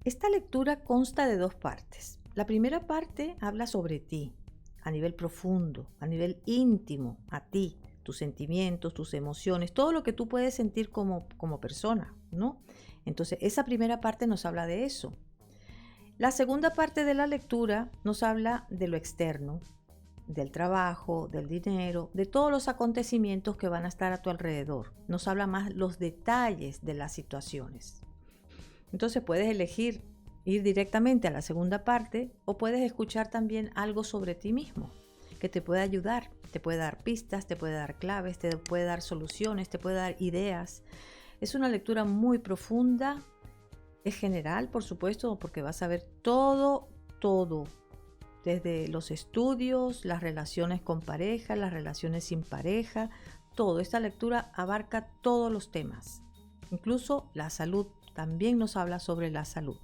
Esta lectura consta de dos partes. La primera parte habla sobre ti, a nivel profundo, a nivel íntimo, a ti, tus sentimientos, tus emociones, todo lo que tú puedes sentir como persona, ¿no? Entonces, esa primera parte nos habla de eso. La segunda parte de la lectura nos habla de lo externo, del trabajo, del dinero, de todos los acontecimientos que van a estar a tu alrededor. Nos habla más los detalles de las situaciones. Entonces puedes elegir ir directamente a la segunda parte o puedes escuchar también algo sobre ti mismo que te puede ayudar, te puede dar pistas, te puede dar claves, te puede dar soluciones, te puede dar ideas. Es una lectura muy profunda, es general, por supuesto, porque vas a ver todo, desde los estudios, las relaciones con pareja, las relaciones sin pareja, todo. Esta lectura abarca todos los temas, incluso la salud. También nos habla sobre la salud.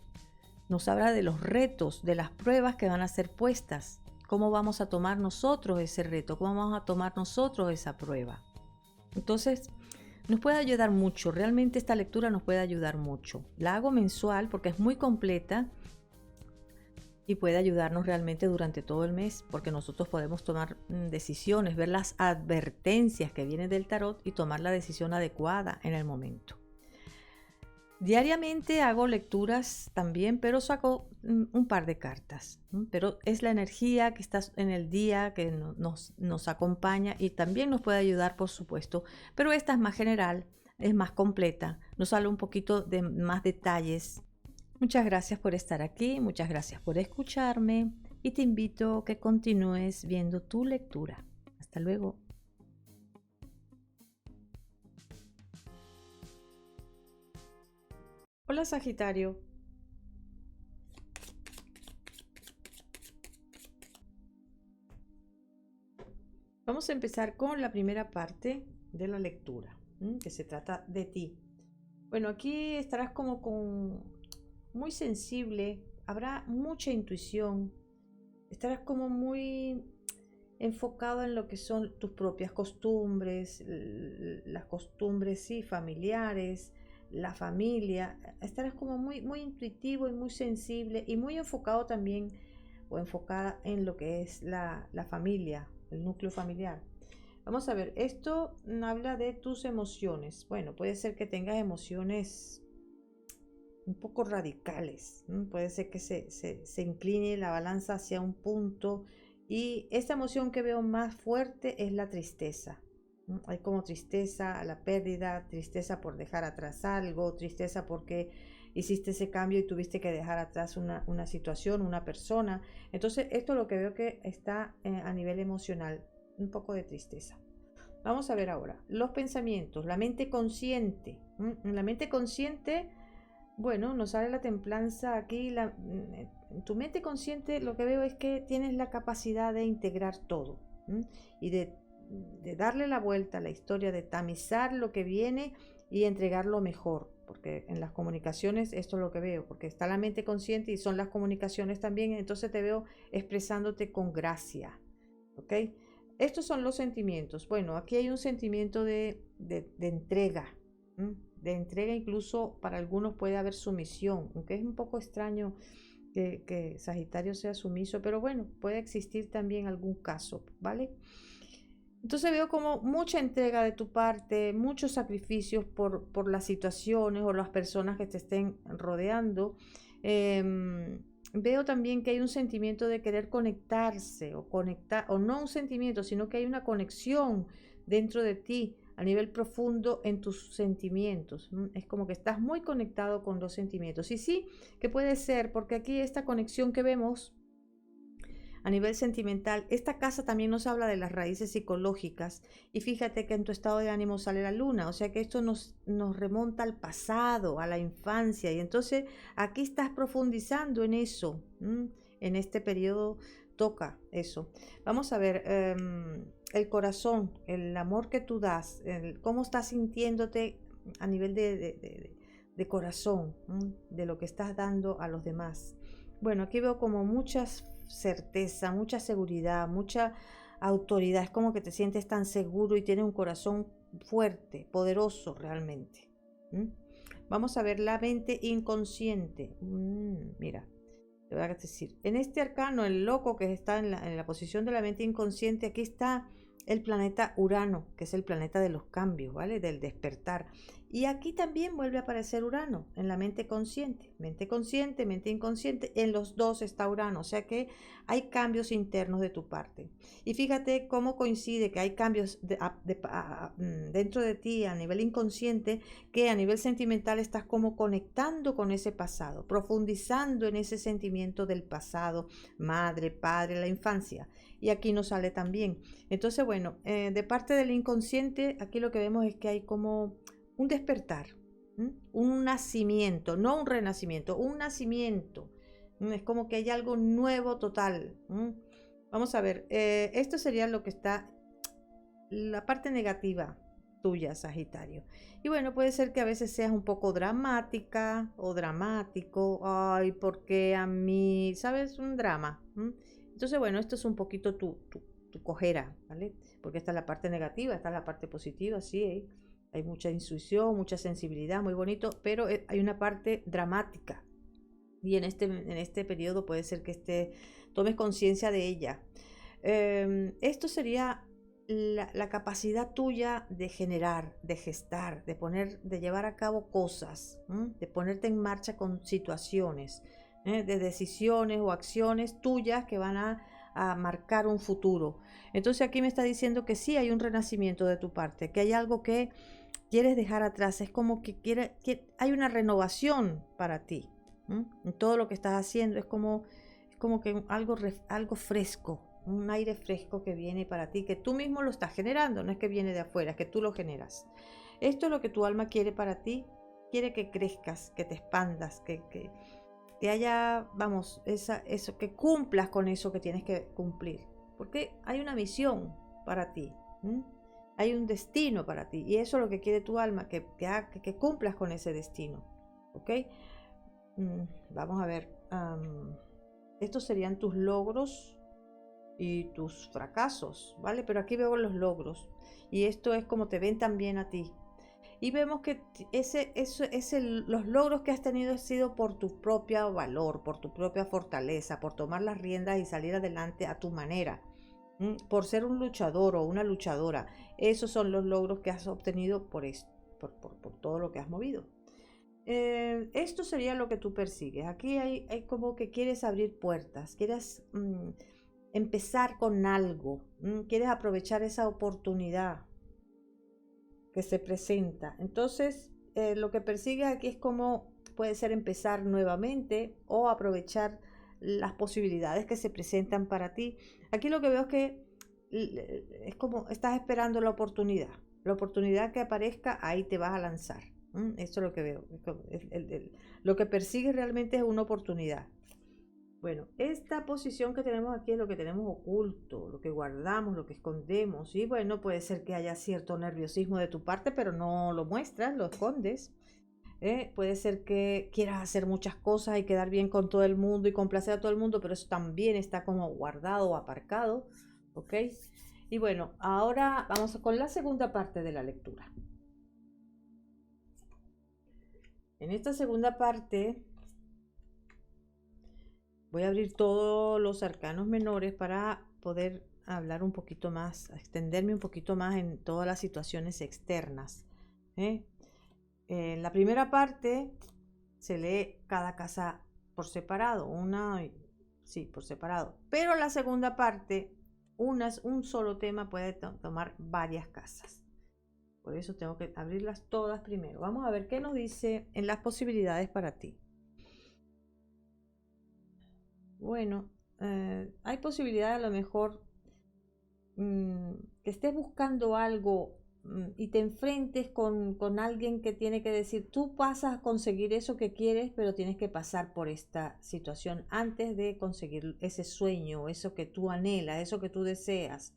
Nos habla de los retos, de las pruebas que van a ser puestas. ¿Cómo vamos a tomar nosotros ese reto? ¿Cómo vamos a tomar nosotros esa prueba? Entonces, nos puede ayudar mucho. Realmente esta lectura nos puede ayudar mucho. La hago mensual porque es muy completa y puede ayudarnos realmente durante todo el mes, porque nosotros podemos tomar decisiones, ver las advertencias que vienen del tarot y tomar la decisión adecuada en el momento. Diariamente hago lecturas también, pero saco un par de cartas. Pero es la energía que está en el día que nos acompaña y también nos puede ayudar, por supuesto. Pero esta es más general, es más completa, nos habla un poquito de más detalles. Muchas gracias por estar aquí, muchas gracias por escucharme y te invito a que continúes viendo tu lectura. Hasta luego. Hola Sagitario. Vamos a empezar con la primera parte de la lectura, que se trata de ti. Bueno, aquí estarás como muy sensible, habrá mucha intuición, estarás como muy enfocado en lo que son tus propias costumbres, las costumbres sí, familiares, la familia. Estarás como muy intuitivo y muy sensible y muy enfocado también o enfocada en lo que es la familia, el núcleo familiar. Vamos a ver, esto habla de tus emociones. Bueno, puede ser que tengas emociones un poco radicales. Puede ser que se incline la balanza hacia un punto y esta emoción que veo más fuerte es la tristeza. Hay como tristeza a la pérdida, tristeza por dejar atrás algo, tristeza porque hiciste ese cambio y tuviste que dejar atrás una situación, una persona. Entonces esto es lo que veo que está a nivel emocional, un poco de tristeza. Vamos a ver ahora, los pensamientos, la mente consciente. En la mente consciente, bueno, nos sale la templanza aquí. En tu mente consciente lo que veo es que tienes la capacidad de integrar todo y de darle la vuelta a la historia, de tamizar lo que viene y entregarlo mejor. Porque en las comunicaciones esto es lo que veo, porque está la mente consciente y son las comunicaciones también, entonces te veo expresándote con gracia, ¿ok? Estos son los sentimientos. Bueno, aquí hay un sentimiento de entrega, de entrega, incluso para algunos puede haber sumisión, aunque es un poco extraño que Sagitario sea sumiso, pero bueno, puede existir también algún caso, ¿vale? Entonces veo como mucha entrega de tu parte, muchos sacrificios por las situaciones o las personas que te estén rodeando. Veo también que hay un sentimiento de querer conectarse o conectar, o no un sentimiento, sino que hay una conexión dentro de ti a nivel profundo en tus sentimientos. Es como que estás muy conectado con los sentimientos. Y sí, que puede ser, porque aquí esta conexión que vemos a nivel sentimental, esta casa también nos habla de las raíces psicológicas y fíjate que en tu estado de ánimo sale la luna, o sea que esto nos remonta al pasado, a la infancia y entonces aquí estás profundizando en eso, en este periodo toca eso. Vamos a ver, el corazón, el amor que tú das, cómo estás sintiéndote a nivel de corazón, de lo que estás dando a los demás. Bueno, aquí veo como muchas certeza, mucha seguridad, mucha autoridad. Es como que te sientes tan seguro y tienes un corazón fuerte, poderoso realmente. Vamos a ver la mente inconsciente. Mira, te voy a decir, en este arcano, el loco que está en la posición de la mente inconsciente, aquí está el planeta Urano, que es el planeta de los cambios, ¿vale? Del despertar. Y aquí también vuelve a aparecer Urano en la mente consciente, mente inconsciente, en los dos está Urano, o sea que hay cambios internos de tu parte. Y fíjate cómo coincide que hay cambios dentro de ti a nivel inconsciente, que a nivel sentimental estás como conectando con ese pasado, profundizando en ese sentimiento del pasado, madre, padre, la infancia. Y aquí nos sale también. Entonces, bueno, de parte del inconsciente, aquí lo que vemos es que hay como un despertar, un nacimiento, no un renacimiento, un nacimiento. Es como que hay algo nuevo total. Vamos a ver, esto sería lo que está, la parte negativa tuya, Sagitario. Y bueno, puede ser que a veces seas un poco dramática o dramático. Ay, porque a mí, ¿sabes? Un drama. Entonces, bueno, esto es un poquito tu cojera, ¿vale? Porque está la parte negativa, está la parte positiva, sí, ¿eh? Hay mucha intuición, mucha sensibilidad, muy bonito, pero hay una parte dramática. Y en este periodo puede ser que tomes conciencia de ella. Esto sería la capacidad tuya de generar, de gestar, de llevar a cabo cosas, de ponerte en marcha con situaciones, de decisiones o acciones tuyas que van a marcar un futuro. Entonces aquí me está diciendo que sí hay un renacimiento de tu parte, que hay algo que quieres dejar atrás, es como que hay una renovación para ti. En todo lo que estás haciendo es como que algo fresco, un aire fresco que viene para ti, que tú mismo lo estás generando, no es que viene de afuera, es que tú lo generas. Esto es lo que tu alma quiere para ti, quiere que crezcas, que te expandas, que haya, vamos, eso, que cumplas con eso que tienes que cumplir, porque hay una misión para ti. Hay un destino para ti y eso es lo que quiere tu alma, que cumplas con ese destino, ¿ok? Vamos a ver, estos serían tus logros y tus fracasos, ¿vale? Pero aquí veo los logros y esto es como te ven también a ti. Y vemos que los logros que has tenido han sido por tu propio valor, por tu propia fortaleza, por tomar las riendas y salir adelante a tu manera. Por ser un luchador o una luchadora. Esos son los logros que has obtenido por todo lo que has movido. Esto sería lo que tú persigues. Aquí hay como que quieres abrir puertas, quieres empezar con algo, quieres aprovechar esa oportunidad que se presenta. Entonces, lo que persigues aquí es como puede ser empezar nuevamente o aprovechar las posibilidades que se presentan para ti. Aquí lo que veo es que es como estás esperando la oportunidad que aparezca, ahí te vas a lanzar. Eso es lo que veo. Lo que persigues realmente es una oportunidad. Bueno, esta posición que tenemos aquí es lo que tenemos oculto, lo que guardamos, lo que escondemos. Y bueno, puede ser que haya cierto nerviosismo de tu parte, pero no lo muestras, lo escondes. Puede ser que quieras hacer muchas cosas y quedar bien con todo el mundo y complacer a todo el mundo, pero eso también está como guardado o aparcado. ¿Ok? Y bueno, ahora vamos con la segunda parte de la lectura. En esta segunda parte voy a abrir todos los arcanos menores para poder hablar un poquito más, extenderme un poquito más en todas las situaciones externas. En la primera parte se lee cada casa por separado, por separado. Pero la segunda parte, un solo tema puede tomar varias casas. Por eso tengo que abrirlas todas primero. Vamos a ver qué nos dice en las posibilidades para ti. Bueno, hay posibilidad a lo mejor que estés buscando algo y te enfrentes con alguien que tiene que decir, tú pasas a conseguir eso que quieres, pero tienes que pasar por esta situación antes de conseguir ese sueño, eso que tú anhelas, eso que tú deseas.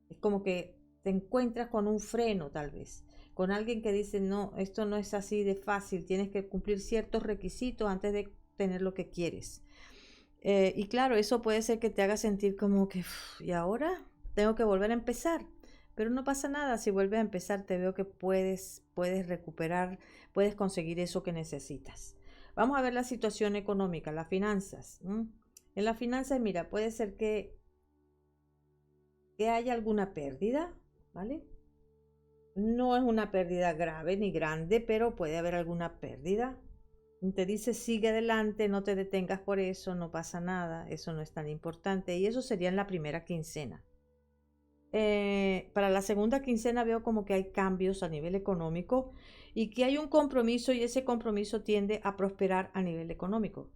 Es como que te encuentras con un freno tal vez, con alguien que dice, no, esto no es así de fácil, tienes que cumplir ciertos requisitos antes de tener lo que quieres. Y claro, eso puede ser que te haga sentir como que, ¿y ahora? Tengo que volver a empezar. pero no pasa nada. Si vuelves a empezar, te veo que puedes recuperar, puedes conseguir eso que necesitas. Vamos a ver la situación económica, las finanzas. En las finanzas, mira, puede ser que haya alguna pérdida, ¿vale? No es una pérdida grave ni grande, pero puede haber alguna pérdida. Te dice sigue adelante, no te detengas por eso, no pasa nada, eso no es tan importante. Y eso sería en la primera quincena. Para la segunda quincena veo como que hay cambios a nivel económico y que hay un compromiso y ese compromiso tiende a prosperar a nivel económico.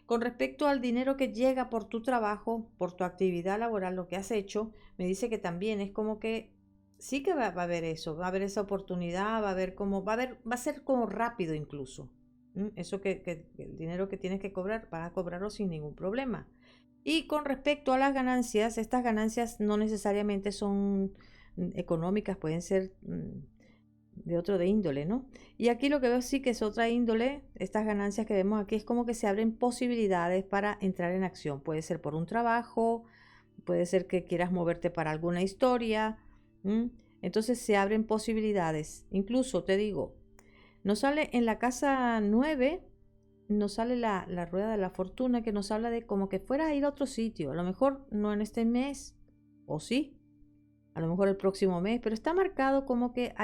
Con respecto al dinero que llega por tu trabajo, por tu actividad laboral, lo que has hecho, me dice que también es como que sí que va a haber eso, va a haber esa oportunidad, va a haber como, va a ser como rápido incluso. Eso que el dinero que tienes que cobrar, vas a cobrarlo sin ningún problema. Y con respecto a las ganancias, estas ganancias no necesariamente son económicas, pueden ser de otro de índole, ¿no? Y aquí lo que veo sí que es otra índole, estas ganancias que vemos aquí es como que se abren posibilidades para entrar en acción. Puede ser por un trabajo, puede ser que quieras moverte para alguna historia. Entonces se abren posibilidades. Incluso te digo, nos sale en la casa 9, nos sale la rueda de la fortuna que nos habla de como que fueras a ir a otro sitio. A lo mejor no en este mes, o sí, a lo mejor el próximo mes, pero está marcado como que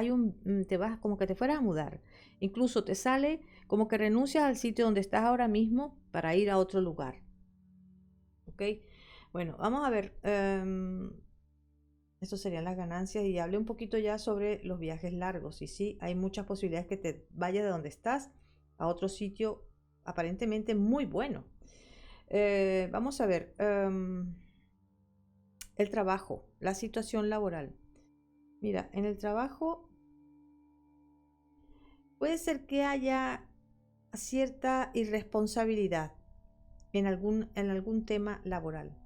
te vas, como que te fueras a mudar. Incluso te sale como que renuncias al sitio donde estás ahora mismo para ir a otro lugar. ¿Ok? Bueno, vamos a ver. Esto serían las ganancias y hablé un poquito ya sobre los viajes largos. Y sí, hay muchas posibilidades que te vayas de donde estás a otro sitio aparentemente muy bueno. Vamos a ver. El trabajo, la situación laboral. Mira, en el trabajo puede ser que haya cierta irresponsabilidad en algún tema laboral.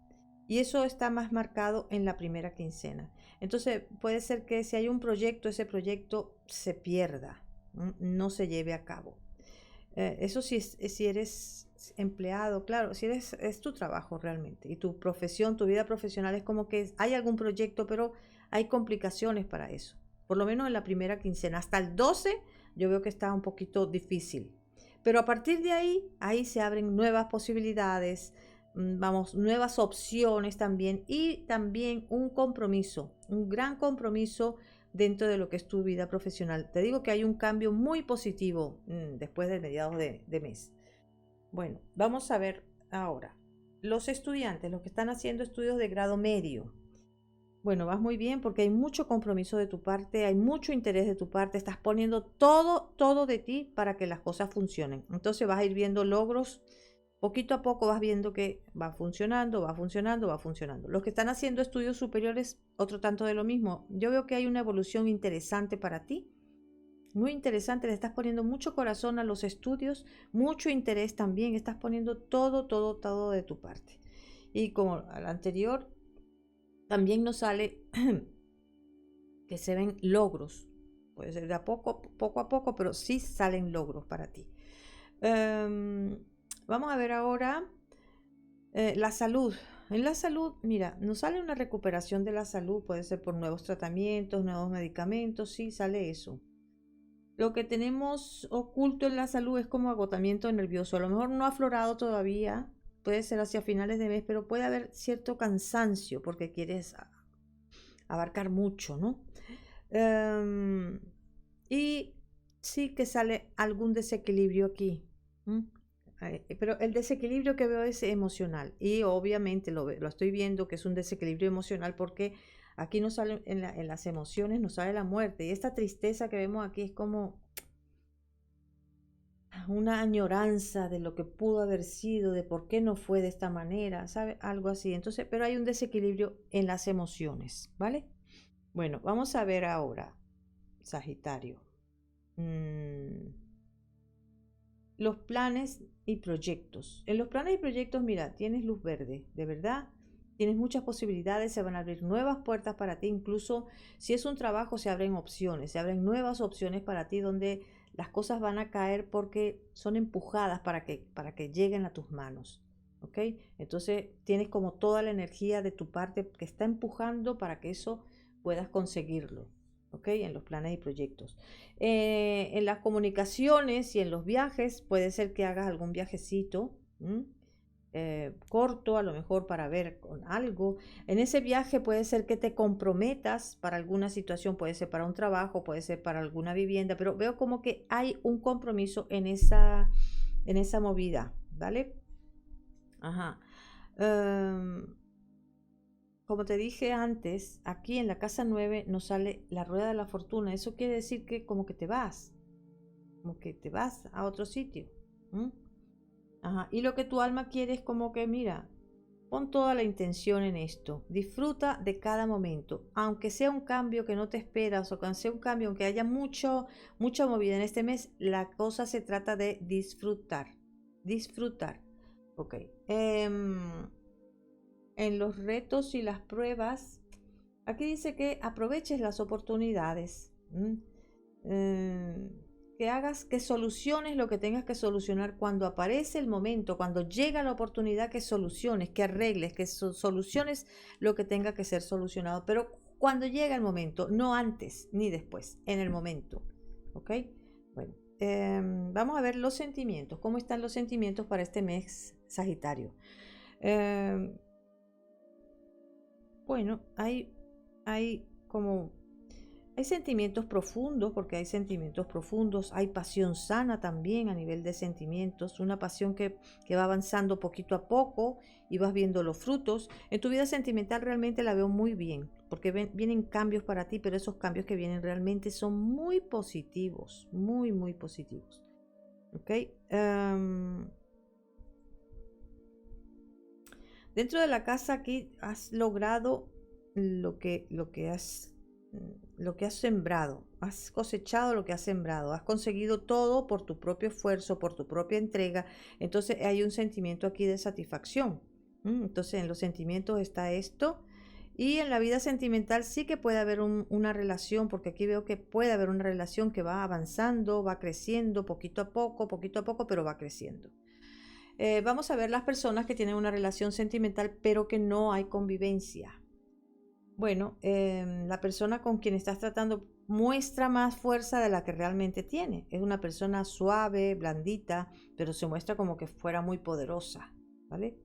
Y eso está más marcado en la primera quincena. Entonces puede ser que si hay un proyecto, ese proyecto se pierda, no se lleve a cabo. Eso si eres empleado, claro, si eres, es tu trabajo realmente. Y tu profesión, tu vida profesional es como que hay algún proyecto, pero hay complicaciones para eso. Por lo menos en la primera quincena. Hasta el 12 yo veo que está un poquito difícil. Pero a partir de ahí se abren nuevas posibilidades, vamos, nuevas opciones también y también un compromiso, un gran compromiso dentro de lo que es tu vida profesional. Te digo que hay un cambio muy positivo después de mediados de mes. Bueno, vamos a ver ahora. Los estudiantes, los que están haciendo estudios de grado medio. Bueno, vas muy bien porque hay mucho compromiso de tu parte, hay mucho interés de tu parte, estás poniendo todo de ti para que las cosas funcionen. Entonces vas a ir viendo logros, poquito a poco vas viendo que va funcionando, va funcionando, va funcionando. Los que están haciendo estudios superiores, otro tanto de lo mismo. Yo veo que hay una evolución interesante para ti, muy interesante, le estás poniendo mucho corazón a los estudios, mucho interés también, estás poniendo todo de tu parte. Y como al anterior, también nos sale que se ven logros. Puede ser de poco a poco, pero sí salen logros para ti. Vamos a ver ahora la salud. En la salud, mira, nos sale una recuperación de la salud, puede ser por nuevos tratamientos, nuevos medicamentos, sí sale eso. Lo que tenemos oculto en la salud es como agotamiento nervioso. A lo mejor no ha aflorado todavía, puede ser hacia finales de mes, pero puede haber cierto cansancio porque quieres abarcar mucho, ¿no? Y sí que sale algún desequilibrio aquí. Pero el desequilibrio que veo es emocional. Y obviamente lo estoy viendo que es un desequilibrio emocional porque aquí nos sale en las emociones, nos sale la muerte. Y esta tristeza que vemos aquí es como una añoranza de lo que pudo haber sido, de por qué no fue de esta manera, ¿sabe? Algo así. Entonces, pero hay un desequilibrio en las emociones, ¿vale? Bueno, vamos a ver ahora, Sagitario. Los planes y proyectos. En los planes y proyectos, mira, tienes luz verde, de verdad. Tienes muchas posibilidades, se van a abrir nuevas puertas para ti, incluso si es un trabajo se abren opciones, se abren nuevas opciones para ti donde las cosas van a caer porque son empujadas para que lleguen a tus manos. ¿Ok? Entonces tienes como toda la energía de tu parte que está empujando para que eso puedas conseguirlo, ¿ok? En los planes y proyectos. En las comunicaciones y en los viajes, puede ser que hagas algún viajecito, corto, a lo mejor para ver con algo. En ese viaje puede ser que te comprometas para alguna situación, puede ser para un trabajo, puede ser para alguna vivienda, pero veo como que hay un compromiso en esa movida, ¿vale? Ajá. Em, Como te dije antes, aquí en la casa 9 nos sale la rueda de la fortuna. Eso quiere decir que como que te vas a otro sitio. ¿M? Ajá. Y lo que tu alma quiere es como que, mira, pon toda la intención en esto. Disfruta de cada momento. Aunque sea un cambio que no te esperas o que sea un cambio, aunque haya mucha movida en este mes, la cosa se trata de disfrutar. Disfrutar. Ok. En los retos y las pruebas, aquí dice que aproveches las oportunidades. Que hagas, que soluciones lo que tengas que solucionar cuando aparece el momento, cuando llega la oportunidad, que soluciones, que arregles, que soluciones lo que tenga que ser solucionado, pero cuando llega el momento, no antes ni después, en el momento. ¿Ok? Bueno, vamos a ver los sentimientos. ¿Cómo están los sentimientos para este mes, Sagitario? Eh, bueno, hay como hay sentimientos profundos, porque hay sentimientos profundos, hay pasión sana también a nivel de sentimientos, una pasión que va avanzando poquito a poco y vas viendo los frutos. En tu vida sentimental realmente la veo muy bien, porque vienen cambios para ti, pero esos cambios que vienen realmente son muy positivos, muy, muy positivos. ¿Ok? Dentro de la casa aquí has logrado lo que has sembrado, has cosechado lo que has sembrado, has conseguido todo por tu propio esfuerzo, por tu propia entrega. Entonces hay un sentimiento aquí de satisfacción. Entonces en los sentimientos está esto. Y en la vida sentimental sí que puede haber una relación, porque aquí veo que puede haber una relación que va avanzando, va creciendo poquito a poco, pero va creciendo. Vamos a ver las personas que tienen una relación sentimental, pero que no hay convivencia. Bueno, la persona con quien estás tratando muestra más fuerza de la que realmente tiene. Es una persona suave, blandita, pero se muestra como que fuera muy poderosa, ¿vale?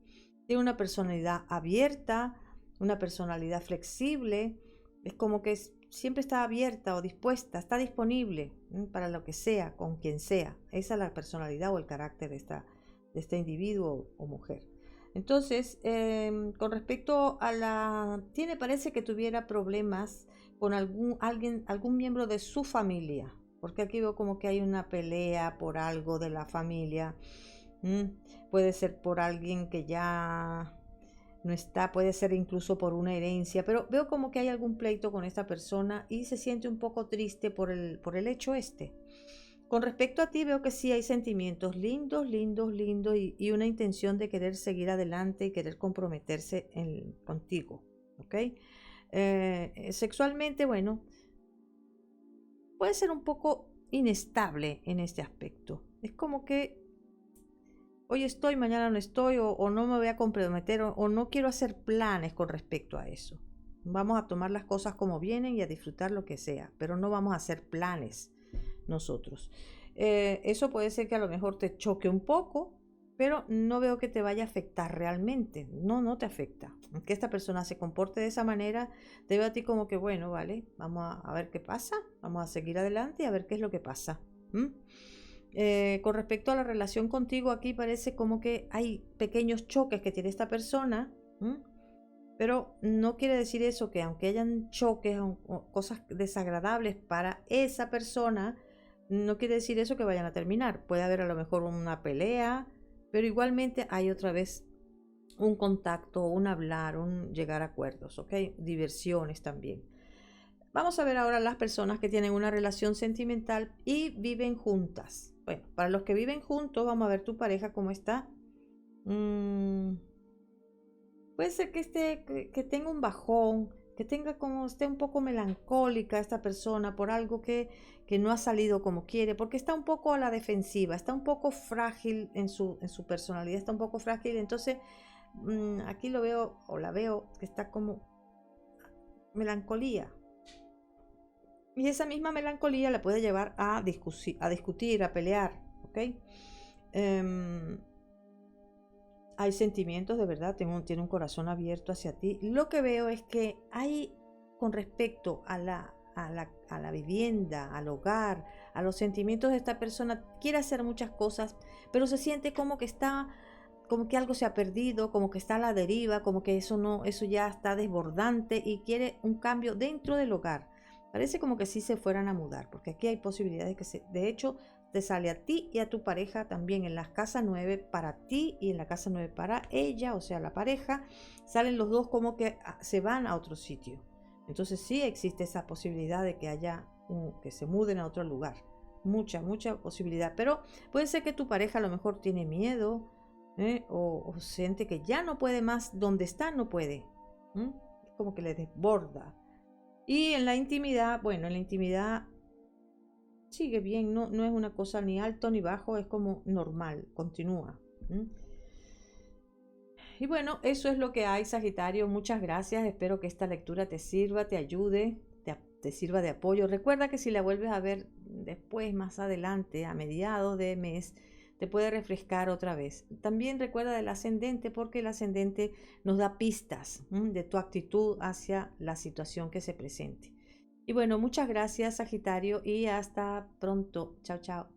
Tiene una personalidad abierta, una personalidad flexible. Es como que siempre está abierta o dispuesta, está disponible para lo que sea, con quien sea. Esa es la personalidad o el carácter de este individuo o mujer. Entonces, con respecto a parece que tuviera problemas con algún miembro de su familia, porque aquí veo como que hay una pelea por algo de la familia. Puede ser por alguien que ya no está, puede ser incluso por una herencia, pero veo como que hay algún pleito con esta persona y se siente un poco triste por el hecho este. Con respecto a ti, veo que sí hay sentimientos lindos, lindos, lindos y una intención de querer seguir adelante y querer comprometerse contigo, ¿ok? Sexualmente, bueno, puede ser un poco inestable en este aspecto. Es como que hoy estoy, mañana no estoy, o no me voy a comprometer, o no quiero hacer planes con respecto a eso. Vamos a tomar las cosas como vienen y a disfrutar lo que sea, pero no vamos a hacer planes nosotros. Eso puede ser que a lo mejor te choque un poco, pero no veo que te vaya a afectar realmente. No, no te afecta. Aunque esta persona se comporte de esa manera, te veo a ti como que, bueno, vale, vamos a ver qué pasa, vamos a seguir adelante y a ver qué es lo que pasa. Con respecto a la relación contigo, aquí parece como que hay pequeños choques que tiene esta persona. Pero no quiere decir eso que aunque hayan choques o cosas desagradables para esa persona, no quiere decir eso que vayan a terminar. Puede haber a lo mejor una pelea, pero igualmente hay otra vez un contacto, un hablar, un llegar a acuerdos, ¿ok? Diversiones también. Vamos a ver ahora las personas que tienen una relación sentimental y viven juntas. Bueno, para los que viven juntos, vamos a ver tu pareja cómo está. Puede ser que tenga un bajón, que tenga como esté un poco melancólica esta persona por algo que no ha salido como quiere, porque está un poco a la defensiva, está un poco frágil en su personalidad, está un poco frágil. Entonces, aquí lo veo o la veo que está como melancolía. Y esa misma melancolía la puede llevar a discutir, a pelear, ¿ok? Em, Hay sentimientos de verdad, tiene un corazón abierto hacia ti. Lo que veo es que hay, con respecto a la vivienda, al hogar, a los sentimientos de esta persona, quiere hacer muchas cosas, pero se siente como que está, como que algo se ha perdido, como que está a la deriva, como que eso no, eso ya está desbordante y quiere un cambio dentro del hogar. Parece como que sí se fueran a mudar, porque aquí hay posibilidades de hecho, te sale a ti y a tu pareja también en la casa 9 para ti y en la casa 9 para ella, o sea, la pareja, salen los dos como que se van a otro sitio. Entonces sí existe esa posibilidad de que que se muden a otro lugar. Mucha posibilidad. Pero puede ser que tu pareja a lo mejor tiene miedo, o siente que ya no puede más, donde está no puede. Es como que le desborda. Y en la intimidad, bueno, en la intimidad sigue bien, no es una cosa ni alto ni bajo, es como normal, continúa. Y bueno, eso es lo que hay, Sagitario. Muchas gracias. Espero que esta lectura te sirva, te ayude, te sirva de apoyo. Recuerda que si la vuelves a ver después, más adelante, a mediados de mes, te puede refrescar otra vez. También recuerda del ascendente, porque el ascendente nos da pistas de tu actitud hacia la situación que se presente. Y bueno, muchas gracias, Sagitario, y hasta pronto. Chao, chao.